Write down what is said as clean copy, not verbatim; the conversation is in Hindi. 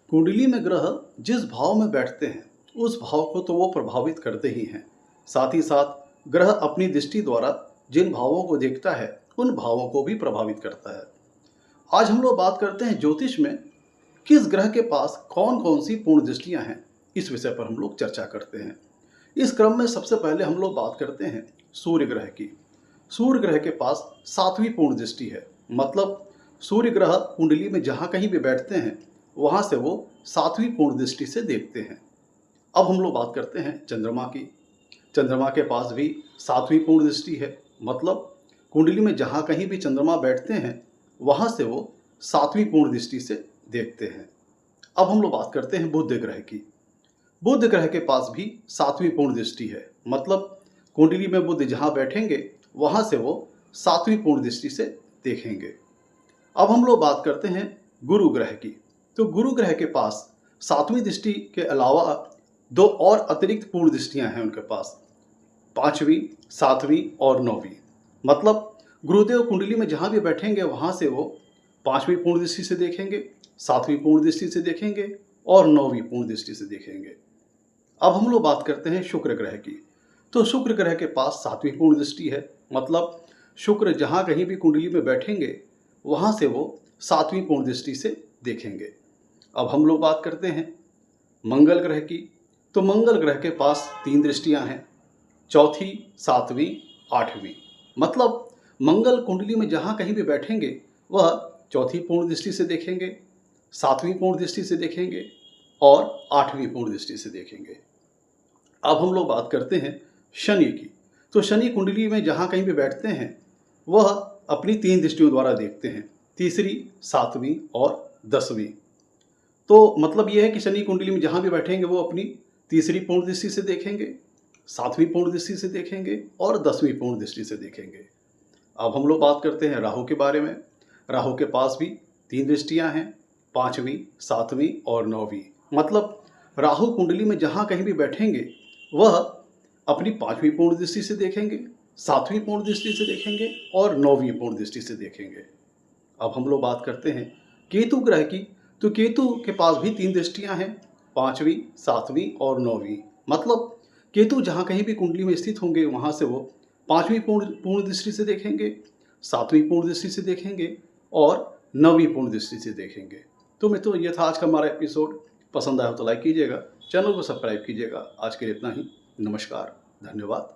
कुंडली में ग्रह जिस भाव में बैठते हैं उस भाव को तो वो प्रभावित करते ही हैं। साथ ही साथ ग्रह अपनी दृष्टि द्वारा जिन भावों को देखता है उन भावों को भी प्रभावित करता है। आज हम लोग बात करते हैं ज्योतिष में किस ग्रह के पास कौन कौन सी पूर्ण दृष्टियां हैं, इस विषय पर हम लोग चर्चा करते हैं। इस क्रम में सबसे पहले हम लोग बात करते हैं सूर्य ग्रह की। सूर्य ग्रह के पास 7वीं पूर्ण दृष्टि है। मतलब सूर्य ग्रह कुंडली में जहाँ कहीं भी बैठते हैं वहाँ से वो 7वीं पूर्ण दृष्टि से देखते हैं। अब हम लोग बात करते हैं चंद्रमा की। चंद्रमा के पास भी 7वीं पूर्ण दृष्टि है। मतलब कुंडली में जहाँ कहीं भी चंद्रमा बैठते हैं वहाँ से वो 7वीं पूर्ण दृष्टि से देखते हैं। अब हम लोग बात करते हैं बुध ग्रह की। बुध ग्रह के पास भी 7वीं पूर्ण दृष्टि है। मतलब कुंडली में बुध जहाँ बैठेंगे वहाँ से वो 7वीं पूर्ण दृष्टि से देखेंगे। अब हम लोग बात करते हैं गुरु ग्रह की। तो गुरु ग्रह के पास 7वीं दृष्टि के अलावा 2 और अतिरिक्त पूर्ण दृष्टियाँ हैं उनके पास, 5वीं, 7वीं और 9वीं। मतलब गुरुदेव कुंडली में जहाँ भी बैठेंगे वहाँ से वो 5वीं पूर्ण दृष्टि से देखेंगे, 7वीं पूर्ण दृष्टि से देखेंगे और 9वीं पूर्ण दृष्टि से देखेंगे। अब हम लोग बात करते हैं शुक्र ग्रह की। तो शुक्र ग्रह के पास 7वीं पूर्ण दृष्टि है। मतलब शुक्र जहाँ कहीं भी कुंडली में बैठेंगे वहाँ से वो 7वीं पूर्ण दृष्टि से देखेंगे। अब हम लोग बात करते हैं मंगल ग्रह की। तो मंगल ग्रह के पास 3 दृष्टियाँ हैं, 4वीं, 7वीं, 8वीं। मतलब मंगल कुंडली में जहाँ कहीं भी बैठेंगे वह 4थी पूर्ण दृष्टि से देखेंगे, 7वीं पूर्ण दृष्टि से देखेंगे और 8वीं पूर्ण दृष्टि से देखेंगे। अब हम लोग बात करते हैं शनि की। तो शनि कुंडली में जहाँ कहीं भी बैठते हैं वह अपनी 3 दृष्टियों द्वारा देखते हैं, 3री, 7वीं और 10वीं। तो मतलब ये है कि शनि कुंडली में जहाँ भी बैठेंगे वो अपनी 3री पूर्ण दृष्टि से देखेंगे, 7वीं पूर्ण दृष्टि से देखेंगे और 10वीं पूर्ण दृष्टि से देखेंगे। अब हम लोग बात करते हैं राहु के बारे में। राहु के पास भी 3 दृष्टियाँ हैं, 5वीं, 7वीं और 9वीं। मतलब राहु कुंडली में जहाँ कहीं भी बैठेंगे वह अपनी 5वीं पूर्ण दृष्टि से देखेंगे, 7वीं पूर्ण दृष्टि से देखेंगे और 9वीं पूर्ण दृष्टि से देखेंगे। अब हम लोग बात करते हैं केतु ग्रह की। तो केतु के पास भी 3 दृष्टियाँ हैं, 5वीं, 7वीं और 9वीं। मतलब केतु जहाँ कहीं भी कुंडली में स्थित होंगे वहाँ से वो 5वीं पूर्ण दृष्टि से देखेंगे, 7वीं पूर्ण दृष्टि से देखेंगे और 9वीं पूर्ण दृष्टि से देखेंगे। तो मित्रों, ये था आज का हमारा एपिसोड। पसंद आया हो तो लाइक कीजिएगा, चैनल को सब्सक्राइब कीजिएगा। आज के लिए इतना ही। नमस्कार, धन्यवाद।